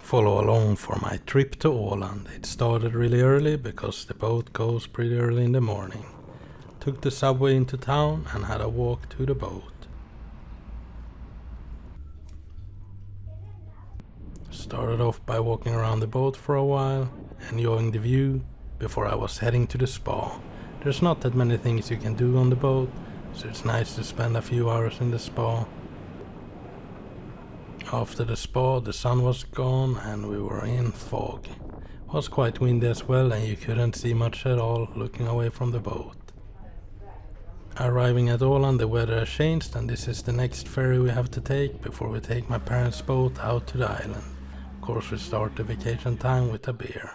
Follow along for my trip to Åland. It started really early because the boat goes pretty early in the morning. Took the subway into town and had a walk to the boat. Started off by walking around the boat for a while, enjoying the view, before I was heading to the spa. There's not that many things you can do on the boat, so it's nice to spend a few hours in the spa. After the spa, the sun was gone and we were in fog. It was quite windy as well and you couldn't see much at all looking away from the boat. Arriving at Åland, the weather has changed and this is the next ferry we have to take before we take my parents' boat out to the island. Of course we start the vacation time with a beer.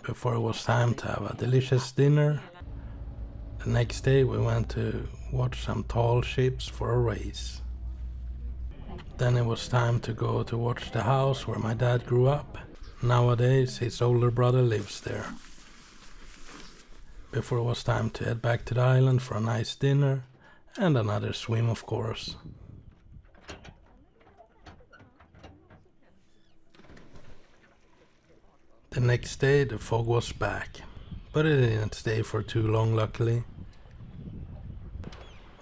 Before it was time to have a delicious dinner. The next day we went to watch some tall ships for a race. Then it was time to go to watch the house where my dad grew up. Nowadays his older brother lives there. Before it was time to head back to the island for a nice dinner and another swim, of course. The next day the fog was back, but it didn't stay for too long luckily,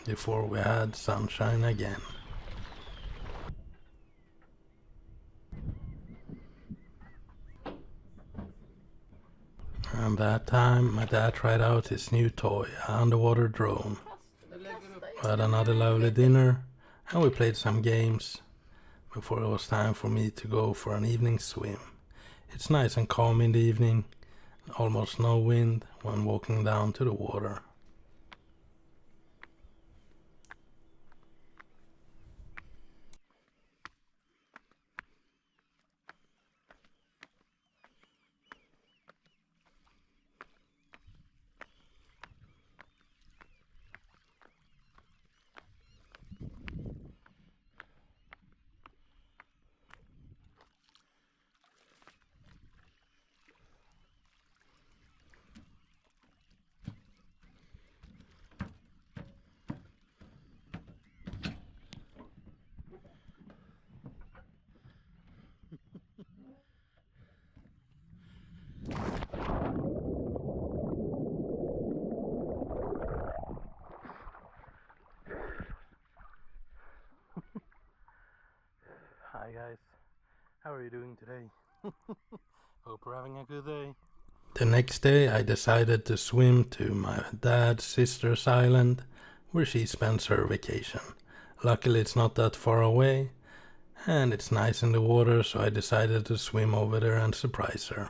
before we had sunshine again. And that time my dad tried out his new toy, an underwater drone. We had another lovely dinner and we played some games before it was time for me to go for an evening swim. It's nice and calm in the evening, almost no wind when walking down to the water. Hi guys, how are you doing today? Hope you're having a good day. The next day I decided to swim to my dad's sister's island where she spends her vacation. Luckily it's not that far away and it's nice in the water, so I decided to swim over there and surprise her.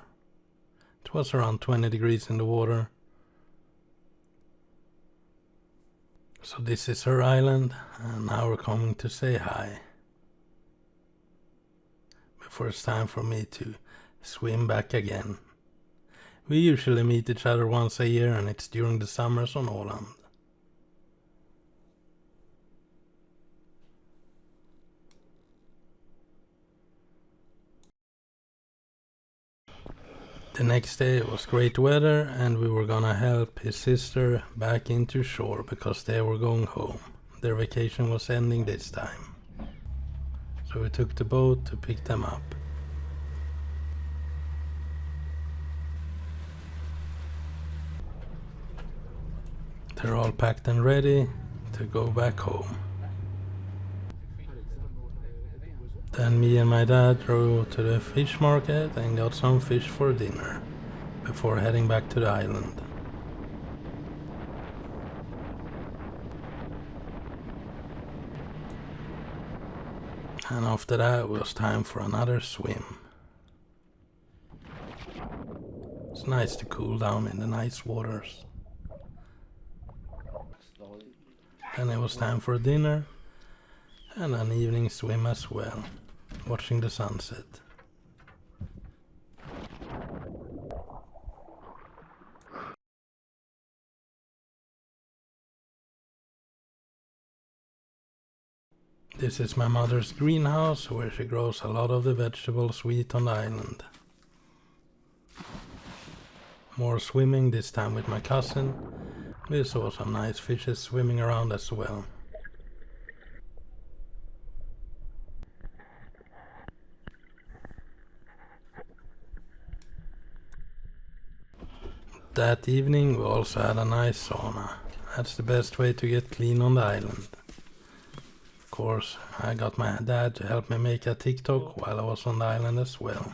It was around 20 degrees in the water. So this is her island and now we're coming to say hi. Before it's time for me to swim back again. We usually meet each other once a year and it's during the summers on Åland. The next day it was great weather and we were gonna help his sister back into shore because they were going home. Their vacation was ending this time. So we took the boat to pick them up. They're all packed and ready to go back home. Then me and my dad drove to the fish market and got some fish for dinner before heading back to the island. And after that it was time for another swim. It's nice to cool down in the nice waters. Then it was time for dinner and an evening swim as well, watching the sunset. This is my mother's greenhouse where she grows a lot of the vegetables we eat on the island. More swimming, this time with my cousin. We saw some nice fishes swimming around as well. That evening we also had a nice sauna. That's the best way to get clean on the island. Of course, I got my dad to help me make a TikTok while I was on the island as well.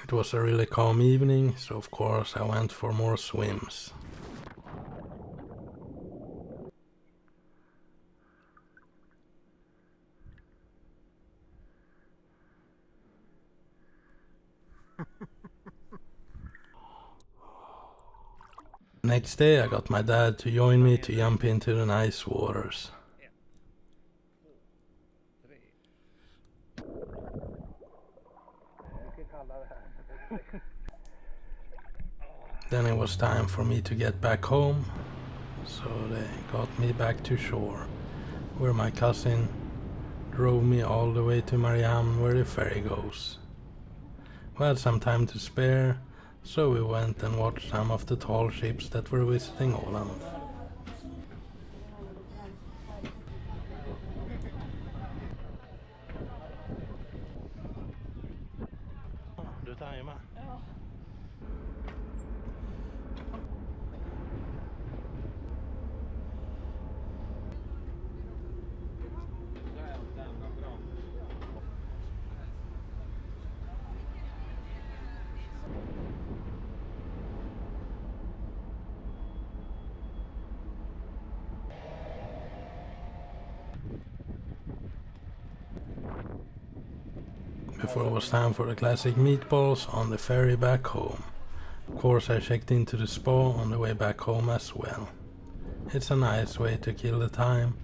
It was a really calm evening, so of course I went for more swims. Next day I got my dad to join me to jump into the nice waters. Then it was time for me to get back home, so they got me back to shore, where my cousin drove me all the way to Mariehamn where the ferry goes. We had some time to spare, so we went and watched some of the tall ships that were visiting Åland. Du tajmar. Before it was time for the classic meatballs on the ferry back home. Of course I checked into the spa on the way back home as well. It's a nice way to kill the time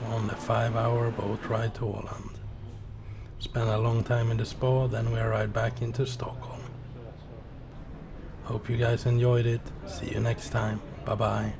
on the 5-hour boat ride to Åland. Spend a long time in the spa, then we ride back into Stockholm. Hope you guys enjoyed it. See you next time. Bye bye.